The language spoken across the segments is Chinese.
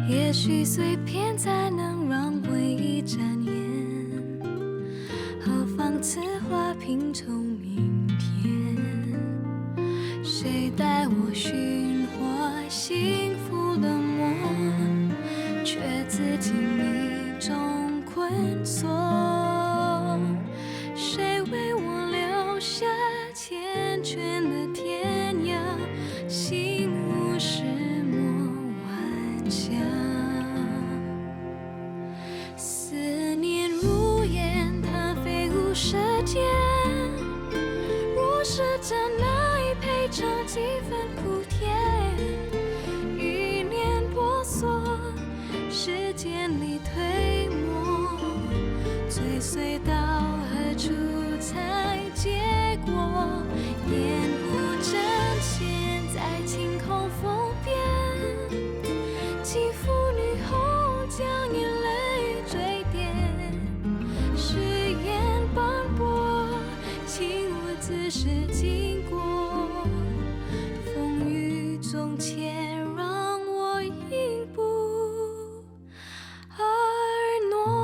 也许碎片才能让回忆展颜，何妨此花拼凑明天？谁带我寻获幸福的梦，却自己迷中困锁？谁为我留下缱绻的天涯？心无石墨晚霞，思念如烟，它飞舞舌尖。若是真爱配上几分苦甜，欲念婆娑，时间里推磨，追随到何处才结果？烟雾正现在晴空风边，肌肤女后将眼泪坠点，誓言斑驳，情我自是经过，风雨中且让我一步而挪。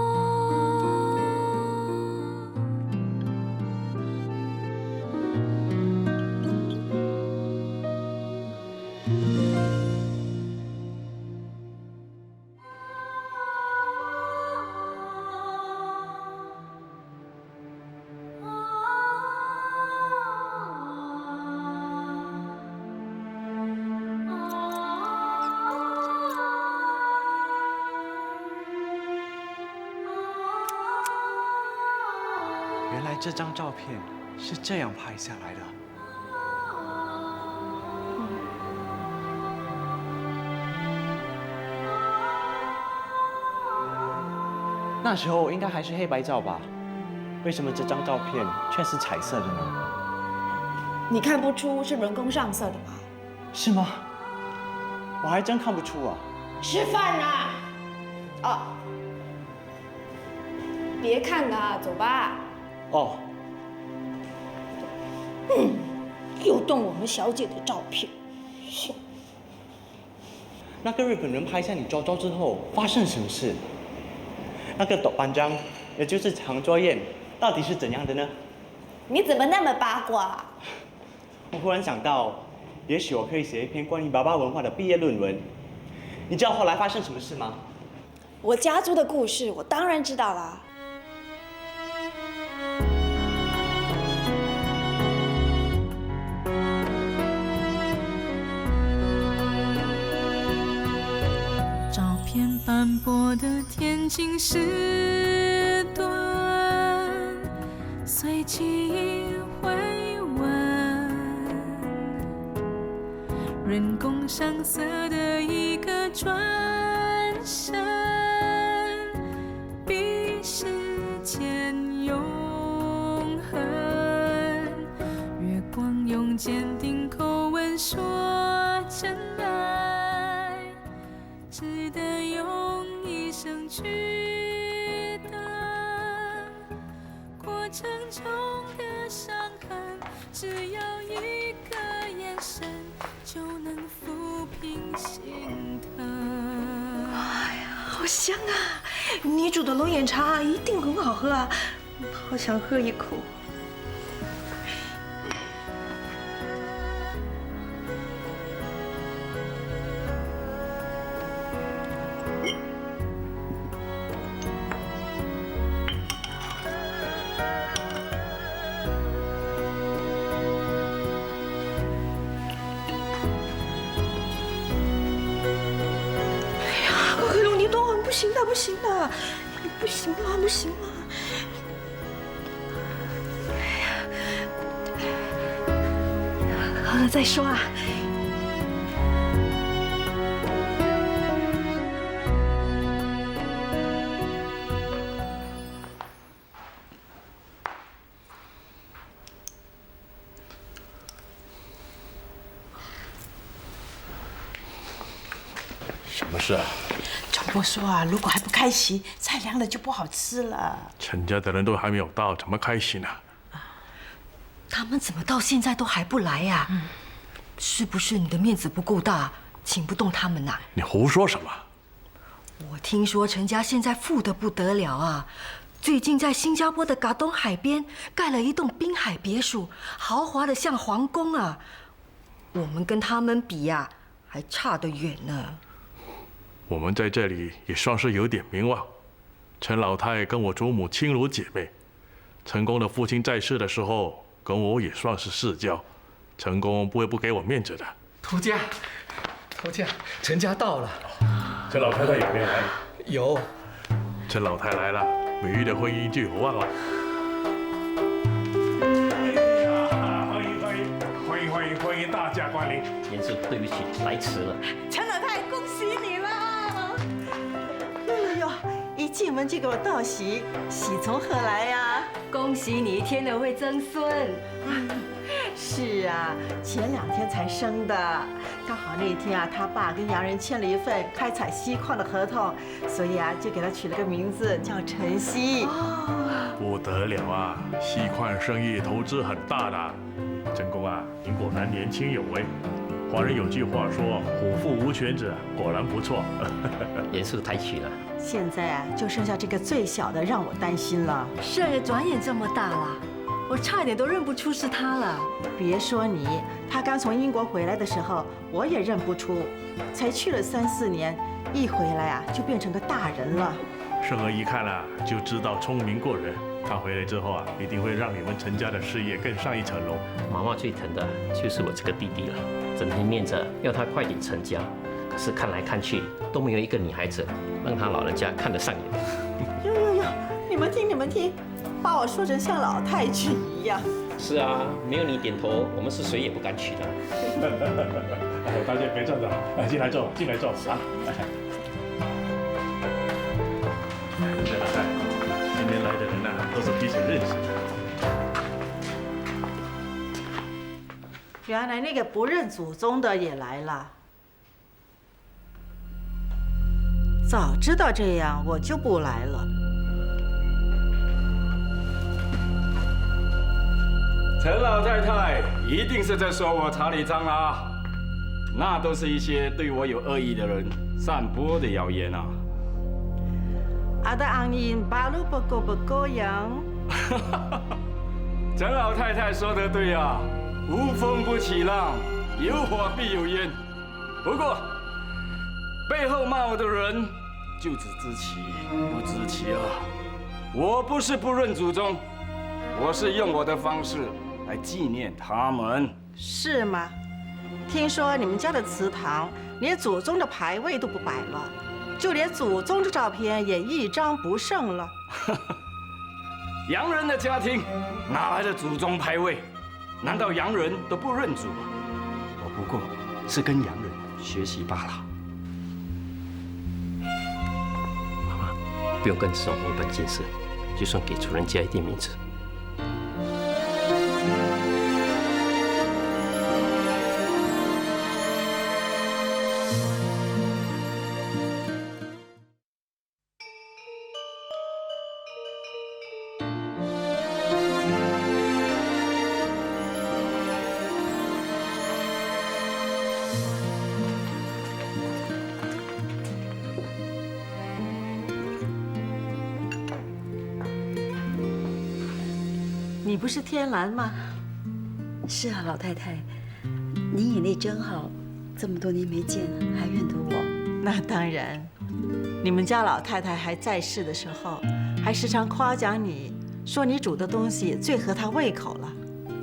原来这张照片是这样拍下来的。那时候应该还是黑白照吧？为什么这张照片却是彩色的呢？你看不出是人工上色的吗？是吗？我还真看不出啊。吃饭啦！哦，别看了，走吧。哦，又动我们小姐的照片。那个日本人拍下你昭昭之后发生什么事？那个董班长，也就是长桌宴，到底是怎样的呢？你怎么那么八卦？我忽然想到，也许我可以写一篇关于爸爸文化的毕业论文。你知道后来发生什么事吗？我家族的故事，我当然知道啦。照片斑驳的天晴时段，随记忆回温，人工上色的一个转身，比时间永恒。月光用坚定口吻说真爱，值得用一生去等。过程中的伤痕，只要一个眼神就能抚平心疼。哎呀，好香啊！你煮的龙眼茶一定很好喝啊，好想喝一口。不行的，不行的，不行了，不行了！哎呀，喝了再说啊。什么事啊？张伯说啊，如果还不开席，菜凉了就不好吃了。陈家的人都还没有到，怎么开席呢？他们怎么到现在都还不来呀？是不是你的面子不够大，请不动他们呐？你胡说什么？我听说陈家现在富得不得了啊！最近在新加坡的嘎东海边盖了一栋滨海别墅，豪华的像皇宫啊！我们跟他们比呀，还差得远呢。我们在这里也算是有点名望。陈老太跟我祖母亲如姐妹，陈公的父亲在世的时候，跟我也算是世交。陈公不会不给我面子的。头家，陈家到了。陈老太太有没有来？有。陈老太来了，美玉的婚姻就有望了。欢迎大驾光临。严叔，对不起，来迟了。陈老太，恭喜你啦！哟，一进门就给我道喜，喜从何来呀？恭喜你天了会增孙。是啊，前2天才生的，刚好那天啊，他爸跟洋人签了一份开采锡矿的合同，所以啊，就给他取了个名字叫陈锡。不得了啊！锡矿生意投资很大的。陈公啊，您果然年轻有为。华人有句话说“虎父无犬子”，果然不错。严叔抬起了。现在啊，就剩下这个最小的，让我担心了。事儿转眼这么大了，我差点都认不出是他了。别说你，他刚从英国回来的时候，我也认不出。才去了3、4年，一回来啊，就变成个大人了。圣儿一看啊，就知道聪明过人。他回来之后啊，一定会让你们陈家的事业更上一层楼。妈妈最疼的就是我这个弟弟了，整天念着要他快点成家，可是看来看去都没有一个女孩子让他老人家看得上眼。哟，你们听，把我说成像老太君一样。是啊，没有你点头，我们是谁也不敢娶的。大家别站着，进来坐啊！陈老太，今天来的人呐，都是彼此认识的。原来那个不认祖宗的也来了。早知道这样，我就不来了。陈老太太一定是在说我查理章啊，那都是一些对我有恶意的人散播的谣言啊。Ada angin baru bergoyang。陈老太太说的对啊，无风不起浪，有火必有烟。不过背后骂我的人就只知其不知其二。我不是不认祖宗，我是用我的方式来纪念他们。是吗？听说你们家的祠堂连祖宗的牌位都不摆了，就连祖宗的照片也一张不剩了。洋人的家庭哪来的祖宗牌位？难道洋人都不认祖吗？我不过是跟洋人学习罢了。妈妈，不用跟这种没本见识，就算给主人加一点名字。你不是天蓝吗？是啊，老太太，你眼力真好，这么多年没见，还认得我。那当然，你们家老太太还在世的时候，还时常夸奖你，说你煮的东西最合她胃口了。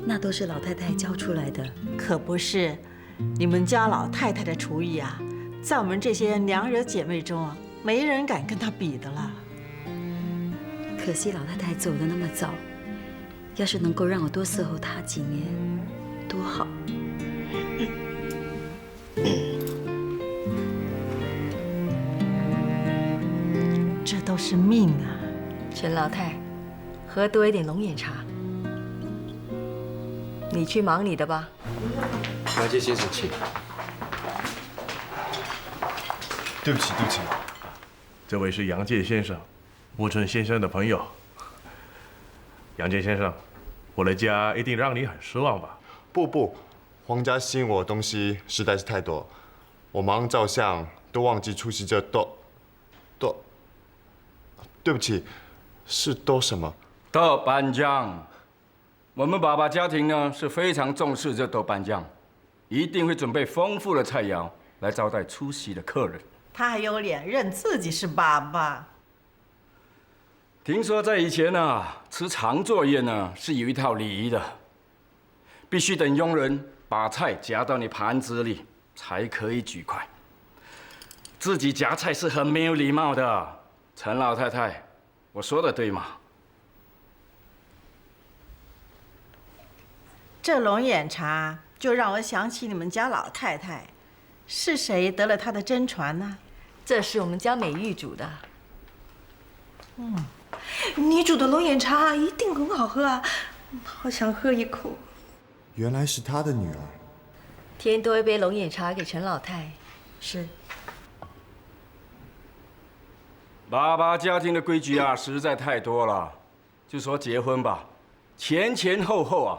那都是老太太教出来的。可不是，你们家老太太的厨艺啊，在我们这些娘惹姐妹中啊，没人敢跟她比的了。可惜老太太走得那么早。要是能够让我多伺候他几年，多好！这都是命啊！陈老太，喝多一点龙眼茶。你去忙你的吧。杨介先生，请。对不起。这位是杨介先生，吴春先生的朋友。杨介先生，我的家一定让你很失望吧？不，皇家吸引我的东西实在是太多，我忙照相都忘记出席这都，对不起，是都什么？豆瓣酱。我们爸爸家庭呢是非常重视这豆瓣酱，一定会准备丰富的菜肴来招待出席的客人。他还有脸认自己是爸爸？听说在以前啊，吃长座宴呢是有一套礼仪的，必须等佣人把菜夹到你盘子里才可以举筷。自己夹菜是很没有礼貌的。陈老太太，我说的对吗？这龙眼茶就让我想起你们家老太太，是谁得了她的真传呢？这是我们家美玉煮的。你煮的龙眼茶一定很好喝啊，好想喝一口。原来是他的女儿。添多一杯龙眼茶给陈老太。是。爸爸家庭的规矩啊，实在太多了。就说结婚吧，前后啊，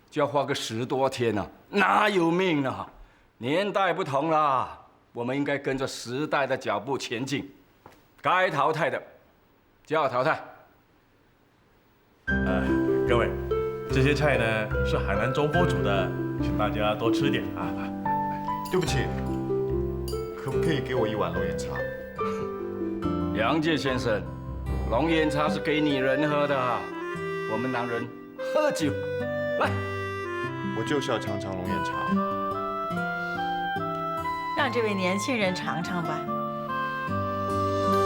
就要花个10多天呢，哪有命啊？年代不同啦，我们应该跟着时代的脚步前进。该淘汰的就要淘汰。各位，这些菜呢是海南中坡煮的，请大家多吃点啊。对不起，可不可以给我1碗龙眼茶？杨介先生，龙眼茶是给女人喝的，我们男人喝酒。来，我就是要尝尝龙眼茶。让这位年轻人尝尝吧。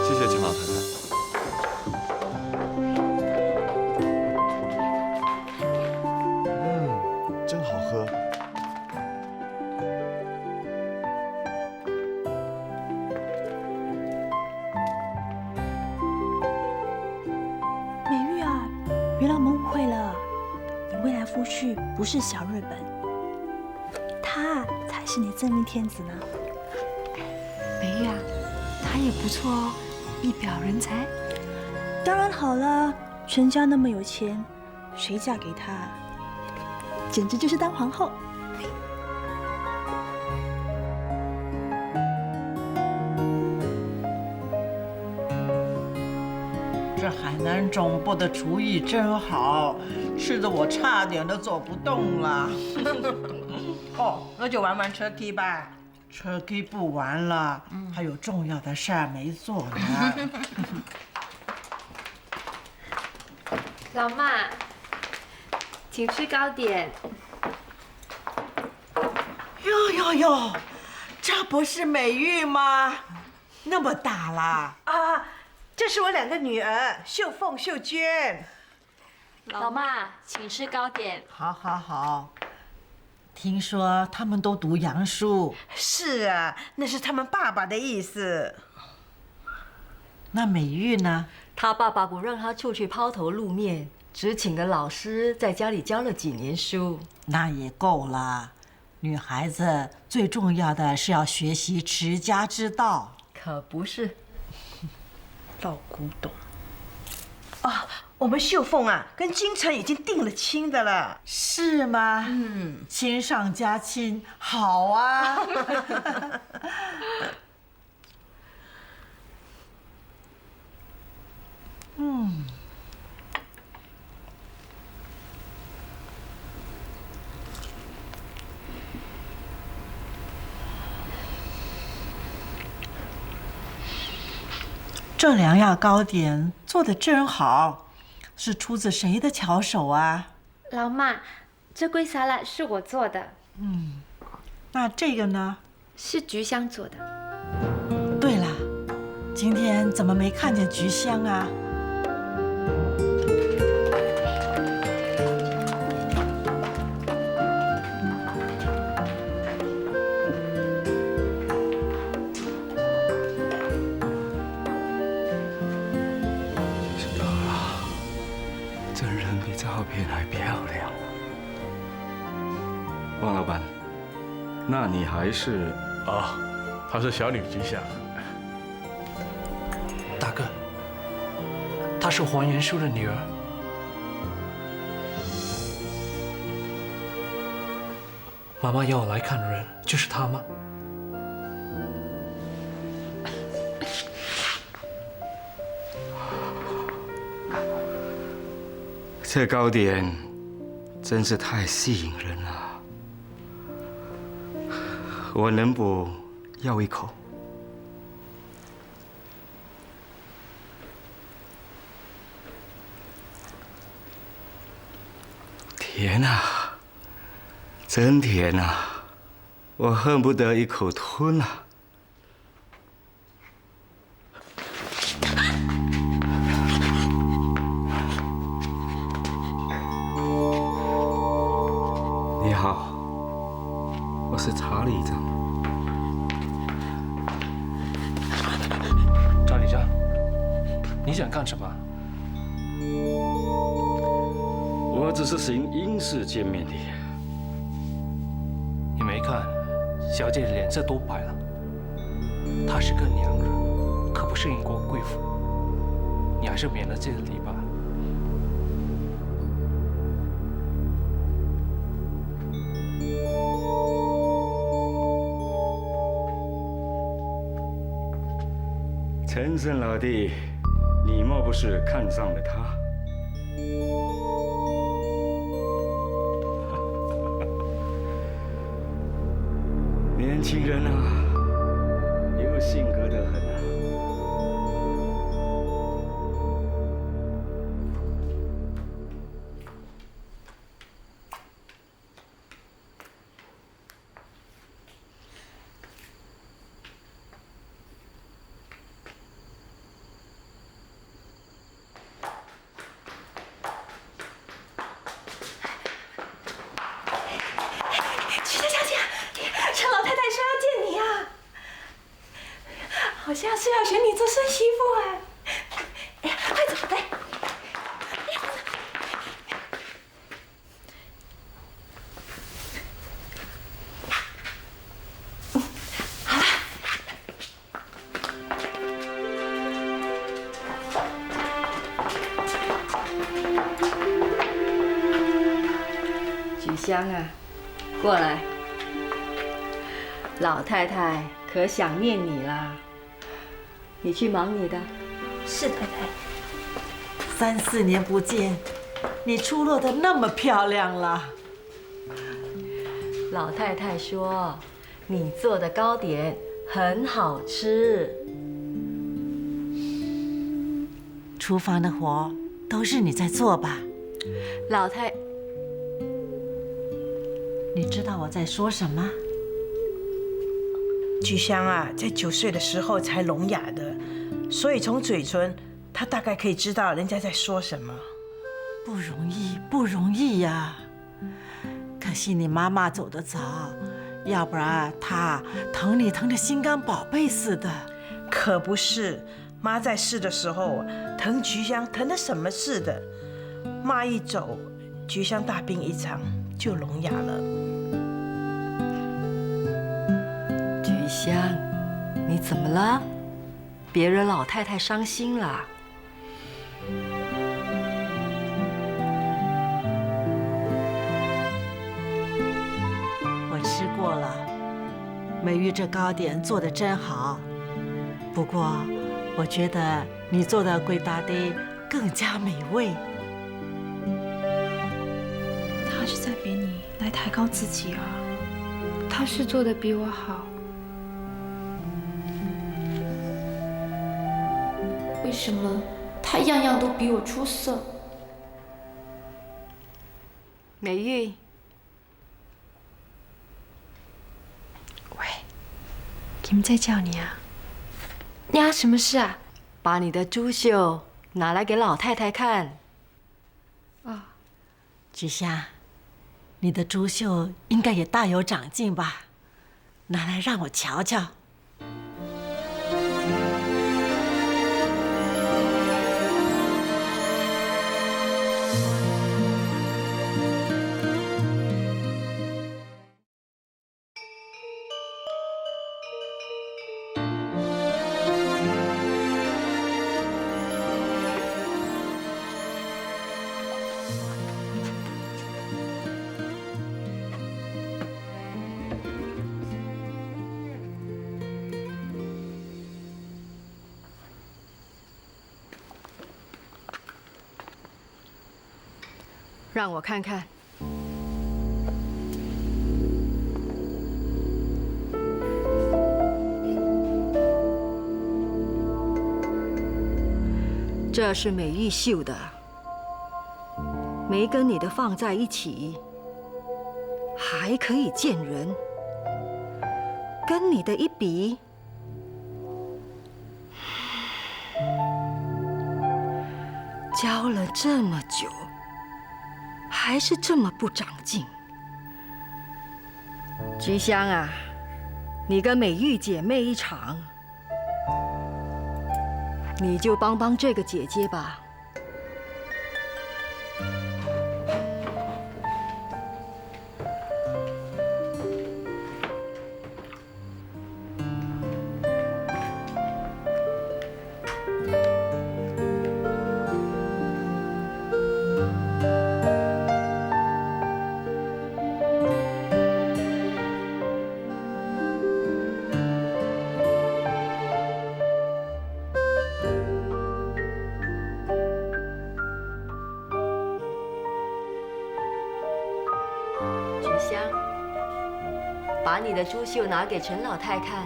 谢谢陈老太太。真好喝。美玉啊，原来我们误会了，你未来夫婿不是小日本，他才是你真命天子呢。美玉啊，他也不错哦，一表人才。当然好了，全家那么有钱，谁嫁给他，简直就是当皇后。这海南中部的厨艺真好，吃的我差点都走不动了。哦，那就玩车 K 吧。车 K 不玩了，还有重要的事儿没做呢。老妈，请吃糕点。哟，这不是美玉吗？那么大啦！啊，这是我2个女儿，秀凤、秀娟。老妈，请吃糕点。好。听说他们都读洋书。是啊，那是他们爸爸的意思。那美玉呢？他爸爸不让他出去抛头露面，只请个老师在家里教了几年书。那也够了。女孩子最重要的是要学习持家之道。可不是。老古董。啊，我们秀凤啊，跟京城已经定了亲的了。是吗？亲上加亲，好啊。这2样糕点做得真好，是出自谁的巧手啊？老妈，这龟沙拉是我做的。那这个呢？是菊香做的。对了，今天怎么没看见菊香啊？比照片还漂亮。王老板，那你还是……啊，她是小女菊香。大哥，她是黄元书的女儿。妈妈要我来看的人就是她吗？这糕点真是太吸引人了，我能不要一口？甜啊，真甜啊，我恨不得一口吞啊！你好，我是查理长。查理长，你想干什么？我只是行英式见面礼。你没看，小姐脸色都白了。她是个娘人，可不是英国贵妇。你还是免了这个礼吧。陈胜老弟，你莫不是看上了他？年轻人啊，有性格的很啊。好像是要选你做孙媳妇哎！哎呀，快走来！好了。菊香啊，过来。老太太可想念你啦。你去忙你的。是太太。3、4年不见，你出落得那么漂亮了。老太太说，你做的糕点很好吃。厨房的活都是你在做吧？老太，你知道我在说什么？菊香啊，在9岁的时候才聋哑的，所以从嘴唇，她大概可以知道人家在说什么。不容易，不容易呀！可惜你妈妈走得早，要不然她疼你疼得心肝宝贝似的。可不是，妈在世的时候疼菊香疼得什么似的，妈一走，菊香大病一场就聋哑了。菊香，你怎么了？别惹老太太伤心啦。我吃过了，美玉这糕点做得真好。不过，我觉得你做的粿达的更加美味。他是在比你来抬高自己啊。他是做的比我好。为什么他样样都比我出色？美玉，喂，김在叫你啊。呀，什么事啊？把你的珠绣拿来给老太太看。啊，菊香，你的珠绣应该也大有长进吧？拿来让我瞧瞧。让我看看。这是美玉绣的，没跟你的放在一起，还可以见人。跟你的一比，教了这么久，还是这么不长进。菊香啊，你跟美玉姐妹一场，你就帮帮这个姐姐吧。把你的珠绣拿给陈老太看。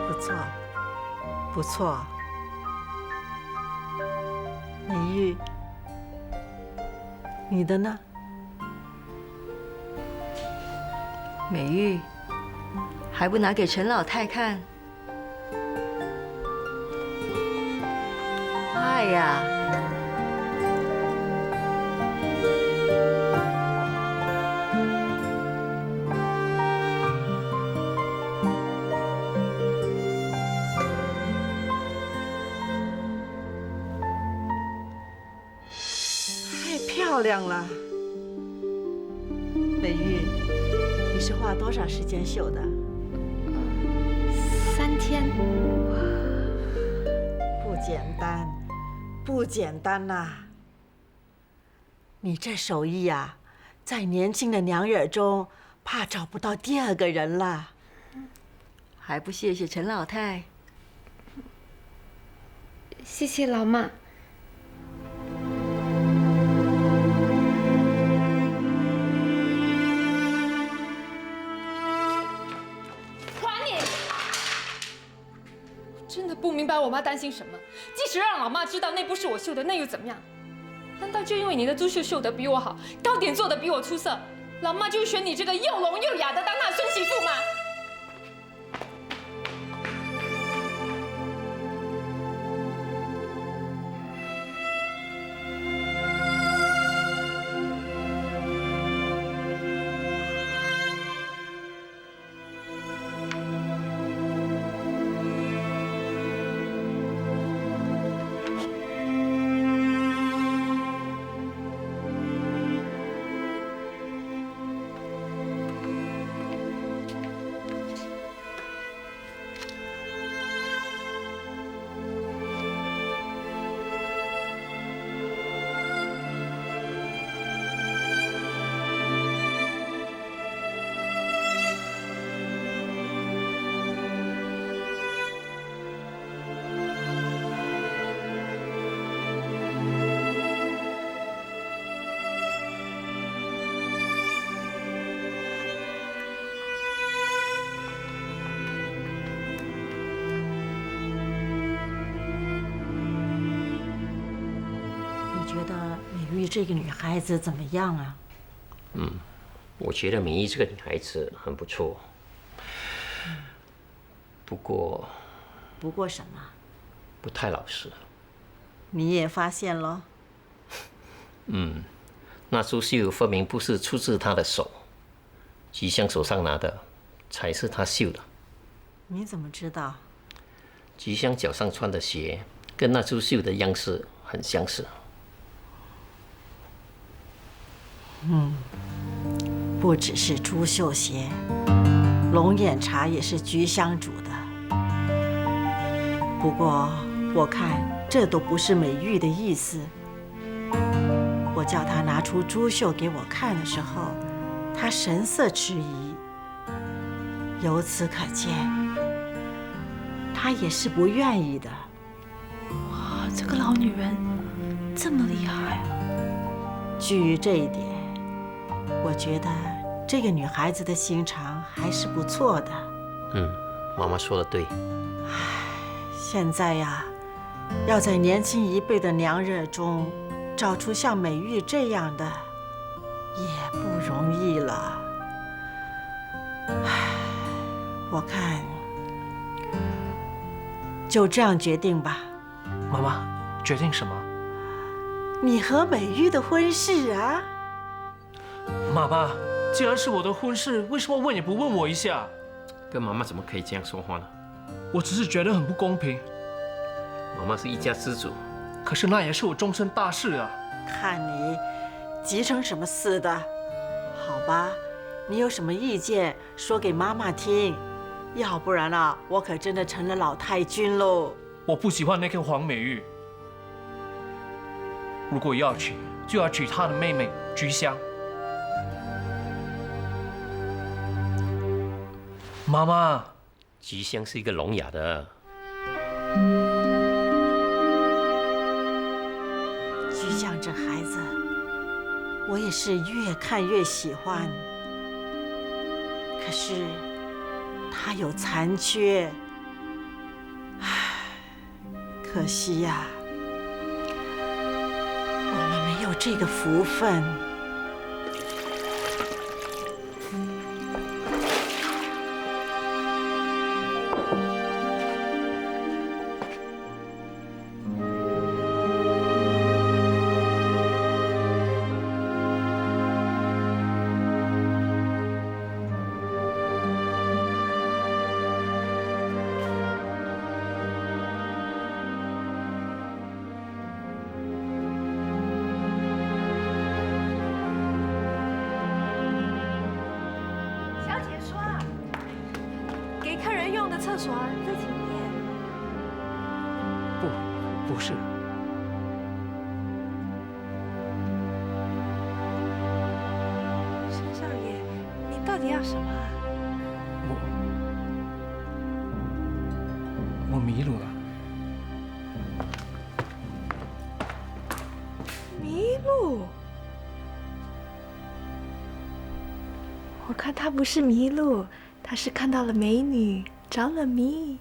不错，不错。美玉，你的呢？美玉，还不拿给陈老太看？快呀！太漂亮了，美玉。你是花多少时间绣的？3天。不简单，不简单呐！你这手艺呀，在年轻的娘惹中，怕找不到第二个人了。还不谢谢陈老太？谢谢老妈。不明白我妈担心什么。即使让老妈知道那不是我绣的，那又怎么样？难道就因为你的珠绣绣得比我好，糕点做得比我出色，老妈就选你这个又聋又哑的当她孙媳妇吗？觉得美玉这个女孩子怎么样啊？我觉得美玉这个女孩子很不错。不过什么？不太老实。你也发现了？那珠绣分明不是出自她的手，菊香手上拿的才是她绣的。你怎么知道？菊香脚上穿的鞋跟那珠绣的样式很相似。不只是珠绣鞋，龙眼茶也是菊香煮的。不过我看这都不是美玉的意思。我叫他拿出珠绣给我看的时候，他神色迟疑。由此可见，他也是不愿意的。哇，这个老女人这么厉害！基于这一点，我觉得这个女孩子的心肠还是不错的。妈妈说的对。现在呀，要在年轻一辈的娘惹中找出像美玉这样的，也不容易了。我看就这样决定吧。妈妈，决定什么？你和美玉的婚事啊。妈妈，既然是我的婚事，为什么问也不问我一下？跟妈妈怎么可以这样说话呢？我只是觉得很不公平。妈妈是一家之主，可是那也是我终身大事啊！看你急成什么似的，好吧，你有什么意见说给妈妈听，要不然啊，我可真的成了老太君喽。我不喜欢那个黄美玉，如果要娶，就要娶她的妹妹菊香。妈妈，菊香是一个聋哑的。菊香这孩子，我也是越看越喜欢。可是他有残缺，唉，可惜呀，我们没有这个福分。厕所啊，在前面。不是。申少爷，你到底要什么啊？我迷路了。迷路？我看他不是迷路，他是看到了美女。着了迷。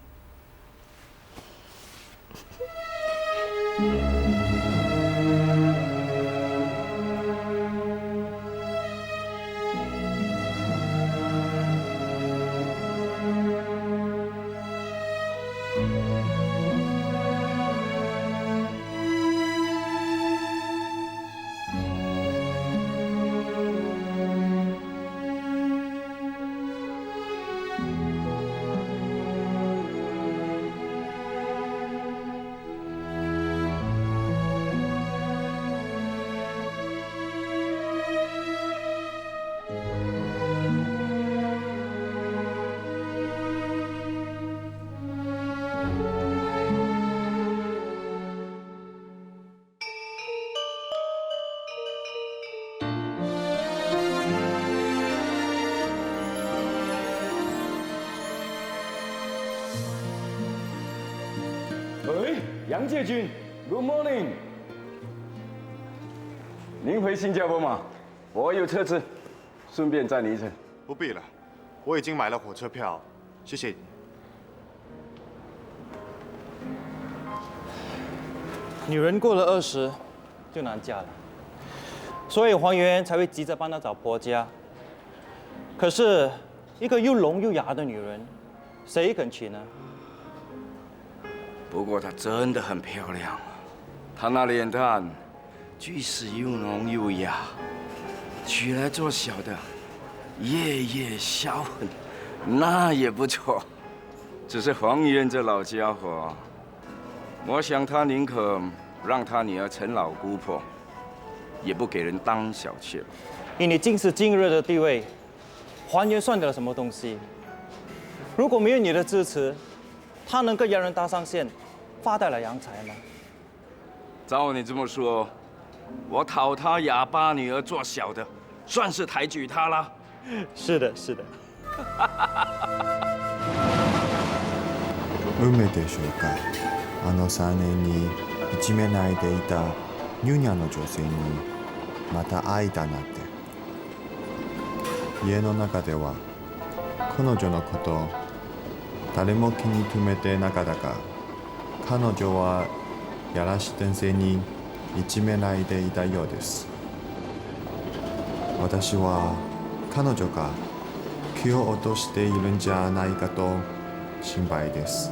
杨介军 ，Good morning。您回新加坡吗？我有车子，顺便载你一程。不必了，我已经买了火车票，谢谢你。女人过了20就难嫁了，所以黄媛才会急着帮她找婆家。可是，一个又聋又哑的女人，谁肯娶呢？不过她真的很漂亮，她那脸蛋，即使又浓又哑，娶来做小的，夜夜销魂，那也不错。只是黄渊这老家伙，我想他宁可让他女儿陈老姑婆，也不给人当小妾吧。以你今时今日的地位，黄渊算得了什么东西？如果没有你的支持，他能跟洋人搭上线，发大了洋财吗？照你这么说，我讨他哑巴女儿做小的，算是抬举他了。是的，是的。運命でしょうか。あの3年にいじめないでいたニュニャの女性にまた会いたなって。家の中では彼女のこと誰も気に留めてなかったが、彼女はやらし先生にいじめないでいたようです。私は彼女が気を落としているんじゃないかと心配です。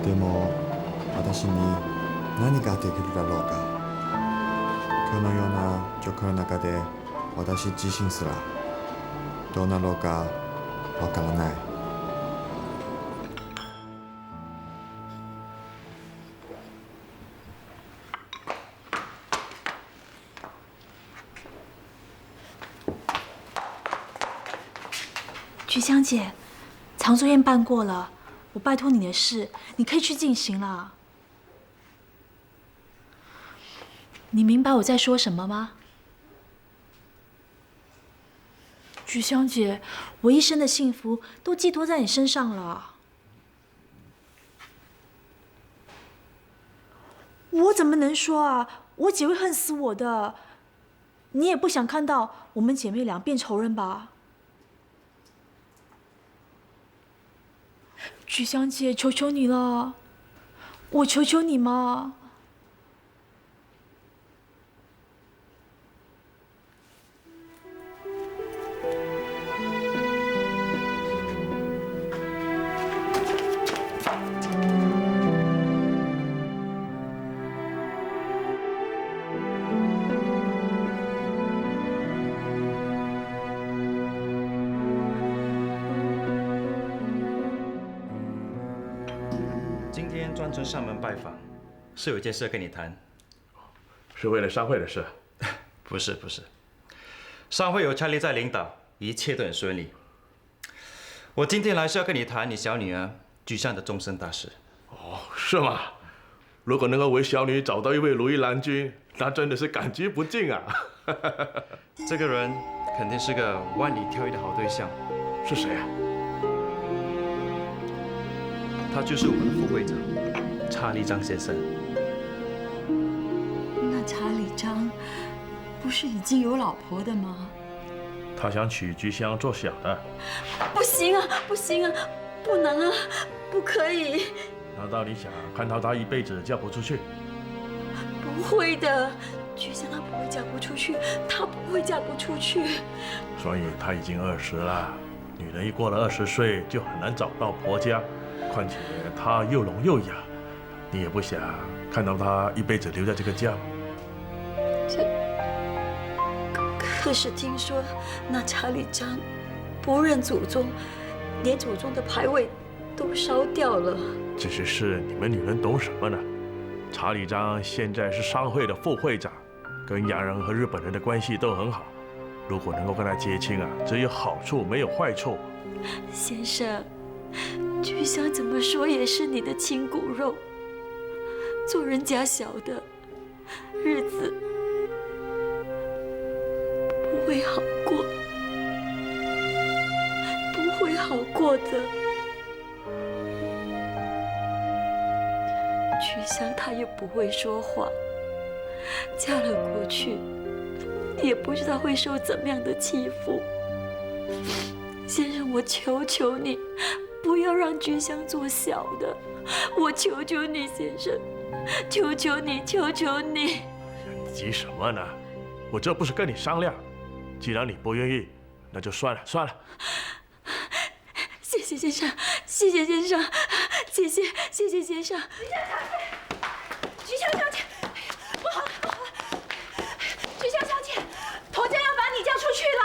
でも私に何ができるだろうか。このような状況の中で私自身すらどうなろうかわからない。菊香姐，长寿宴办过了，我拜托你的事，你可以去进行了。你明白我在说什么吗？菊香姐，我一生的幸福都寄托在你身上了。我怎么能说啊？我姐会恨死我的。你也不想看到我们姐妹俩变仇人吧？菊香姐，求求你了，我求求你嘛！今天专程上门拜访，是有件事跟你谈。是为了商会的事？不是，商会有查理在领导，一切都很顺利。我今天来是要跟你谈你小女儿菊香的终身大事。哦，是吗？如果能够为小女找到一位如意郎君，那真的是感激不尽啊！这个人肯定是个万里挑一的好对象。是谁啊？他就是我们的副会长查理张先生。那查理张不是已经有老婆的吗？他想娶菊香做小的。不行啊，不行啊，不能啊，不可以！难道你想看到他一辈子嫁不出去？不会的，菊香她不会嫁不出去，她不会嫁不出去。所以她已经20了，女人一过了20岁就很难找到婆家。况且她又聋又哑，你也不想看到她一辈子留在这个家吗？可是听说那查理张不认祖宗，连祖宗的牌位都烧掉了。这些事你们女人懂什么呢？查理张现在是商会的副会长，跟洋人和日本人的关系都很好。如果能够跟他结亲啊，只有好处没有坏处。先生，菊香怎么说也是你的亲骨肉，做人家小的日子不会好过，不会好过的。菊香她又不会说话，嫁了过去，也不知道会受怎么样的欺负。先生，我求求你，不要让菊香做小的，我求求你，先生，求求你，求求你！你急什么呢？我这不是跟你商量，既然你不愿意，那就算了算了。谢谢先生，谢谢先生，谢谢先生。菊香小姐，不好了不好了！菊香小姐，婆家要把你嫁出去了。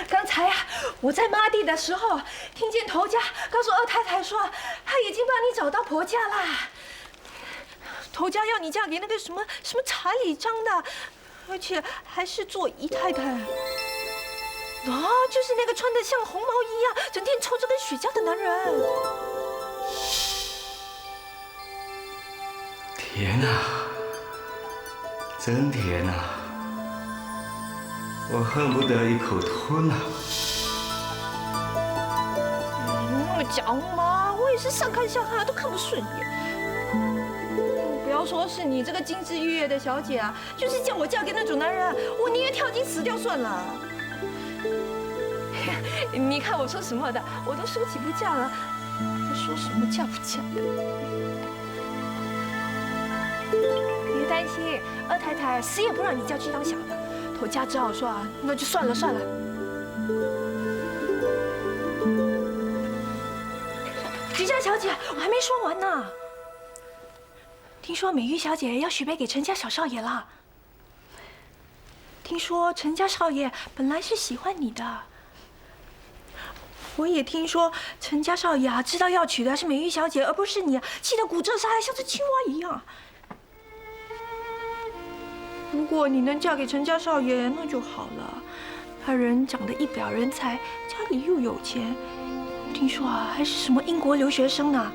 刚才我在抹地的时候，听见头家告诉二太太说，她已经帮你找到婆家啦。头家要你嫁给那个什么查理张的，而且还是做姨太太。就是那个穿得像红毛衣一样，整天抽着跟雪茄的男人。菊香小姐，菊香小姐，头家要把你嫁出去了。刚才我在抹地的时候，听见头家告诉二太太说，她已经帮你找到婆家啦。头家要你嫁给那个什么查理张的，而且还是做姨太太。就是那个穿得像红毛衣一样，整天抽着跟雪茄的男人。菊香小姐，菊香小姐，头家要把你嫁出去了。甜啊，真甜啊！我恨不得一口吞啊！那么讲嘛，我也是上看下看都看不顺眼。不要说是你这个金枝玉叶的小姐啊，就是叫我嫁给那种男人啊，我宁愿跳井死掉算了。你看我说什么的，我都说起不嫁了，还说什么嫁不嫁的？别担心，二太太死也不让你嫁去当小的。头家只好说啊，那就算了算了。菊家小姐，我还没说完呢。听说美玉小姐要许配给陈家小少爷了。听说陈家少爷本来是喜欢你的。我也听说陈家少爷啊，知道要娶的是美玉小姐，而不是你，气得骨折下来，像只青蛙一样。如果你能嫁给陈家少爷，那就好了。他人长得一表人才，家里又有钱，听说啊，还是什么英国留学生呢。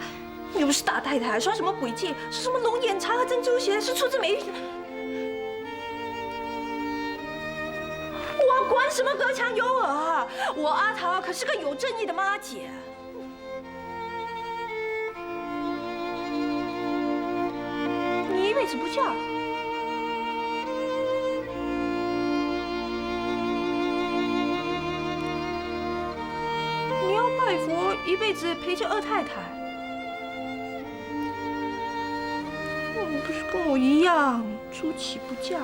又不是大太太，说什么诡计，说什么龙眼茶和珍珠鞋是出自美玉。我管什么隔墙有耳啊！我阿桃可是个有正义的妈姐。你一辈子不嫁？你要拜佛一辈子陪着二太太？你不是跟我一样出奇不嫁？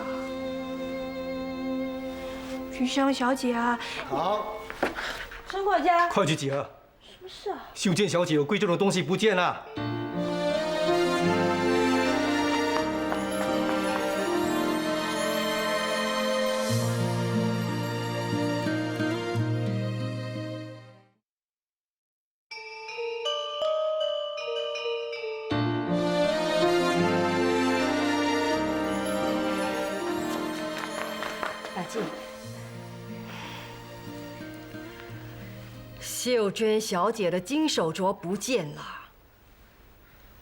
菊香小姐啊，好，沈管家，快去集合。什么事啊？秀娟小姐有贵重的东西不见了。大静，秀娟小姐的金手镯不见了，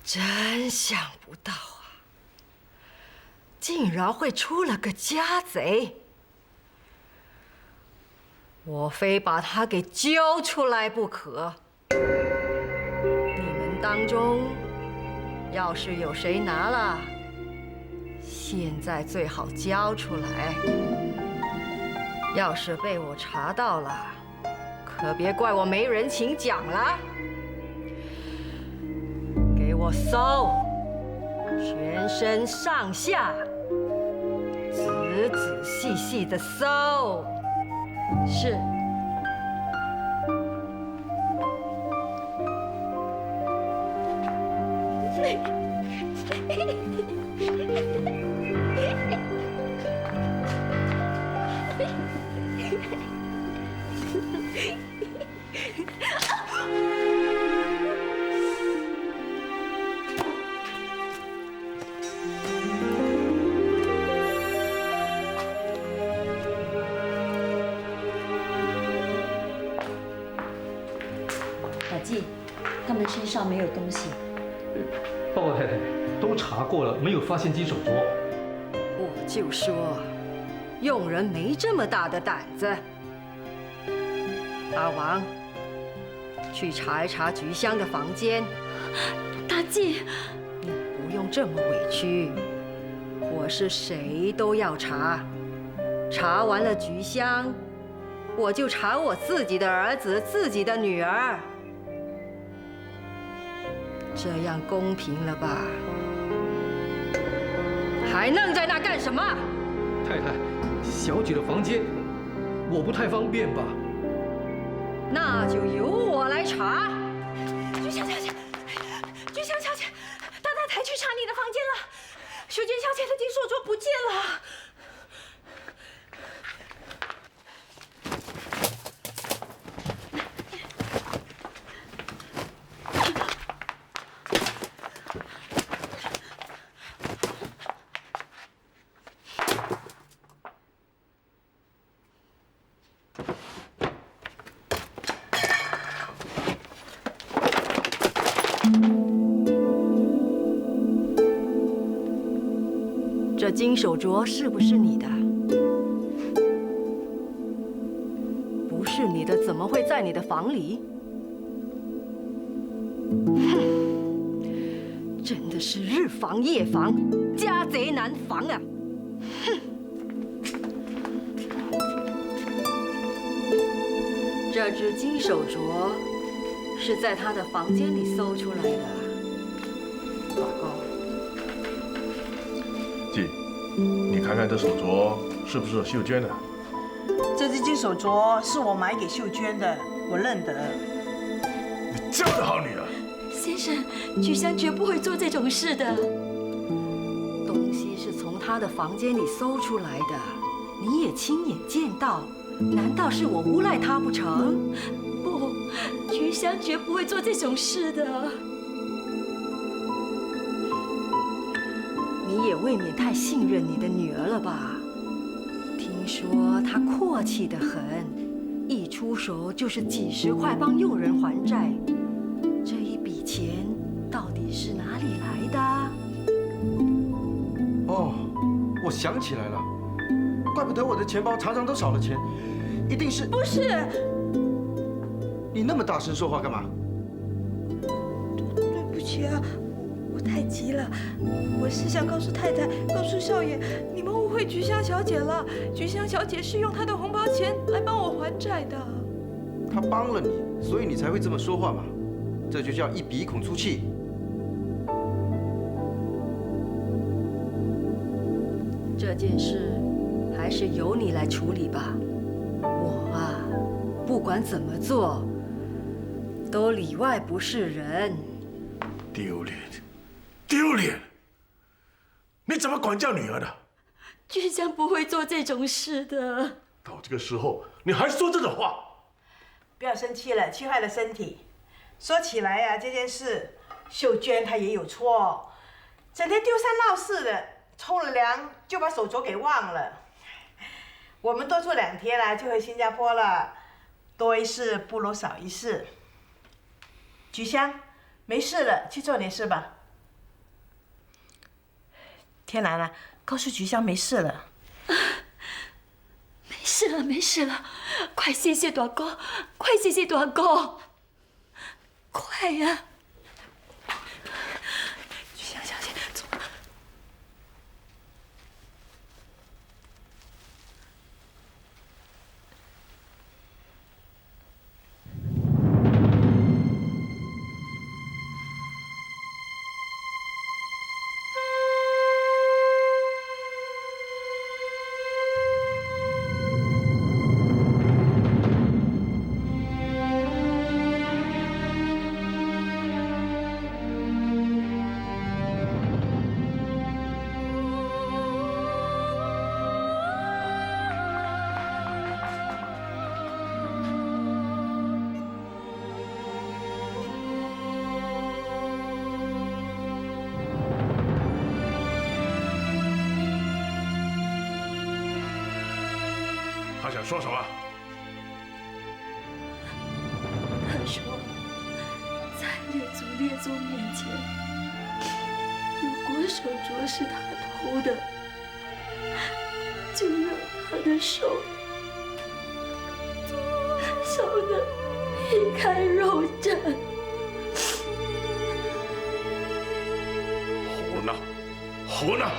真想不到啊，竟然会出了个家贼，我非把他给揪出来不可。你们当中要是有谁拿了，现在最好交出来。要是被我查到了，可别怪我没人情讲了。给我搜，全身上下，仔仔细细的搜。是。老纪，他们身上没有东西。报告太太，都查过了，没有发现金手镯。我就说，佣人没这么大的胆子。阿王，去查一查菊香的房间。大纪，你不用这么委屈，我是谁都要查。查完了菊香，我就查我自己的儿子、自己的女儿。这样公平了吧？还愣在那干什么？太太，小姐的房间，我不太方便吧？那就由我来查。菊香小姐，菊香小姐，大太太去查你的房间了，秀娟小姐的金手镯不见了。金手镯是不是你的？不是你的，怎么会在你的房里？哼，真的是日防夜防，家贼难防啊！哼，这只金手镯是在他的房间里搜出来的。老公，季，你看看这手镯是不是秀娟的？这只金手镯是我买给秀娟的，我认得。你这样的好女儿。先生，菊香绝不会做这种事的。东西是从他的房间里搜出来的，你也亲眼见到，难道是我诬赖他不成？不，菊香绝不会做这种事的。你也未免太信任你的女儿了吧？听说她阔气得很，一出手就是几10块帮佣人还债。这一笔钱到底是哪里来的？哦，我想起来了，怪不得我的钱包常常都少了钱，一定是……不是，你那么大声说话干嘛？对不起啊，我太急了，我是想告诉太太，告诉少爷，你们误会菊香小姐了。菊香小姐是用她的红包钱来帮我还债的。她帮了你，所以你才会这么说话嘛。这就叫一鼻孔出气。这件事还是由你来处理吧。我啊，不管怎么做，都里外不是人。丢脸，丢脸！你怎么管教女儿的？菊香不会做这种事的。到这个时候，你还说这种话？不要生气了，气坏了身体。说起来呀，这件事秀娟她也有错，整天丢三落四的，冲了凉就把手镯给忘了。我们多住2天了，就回新加坡了，多一事不如少一事。菊香，没事了，去做点事吧。天蓝啊，告诉菊香没事了。没事了，没事了，快谢谢大哥，快谢谢大哥。快呀！菊香小姐，走。他想说什么？他说，在列祖面前，如果手镯是他偷的，就让他的手烧得皮开肉绽。胡闹，胡闹！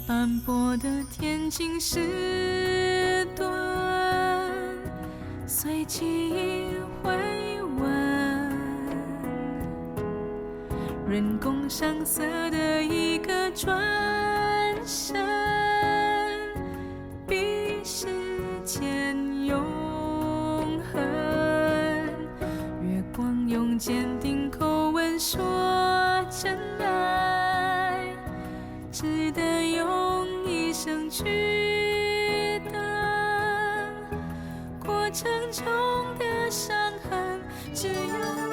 斑驳的天津时段，随记忆回温，人工上色的一个转身，比时间永恒。用坚定口吻说真爱，值得用一生去等。过程中的伤痕，只有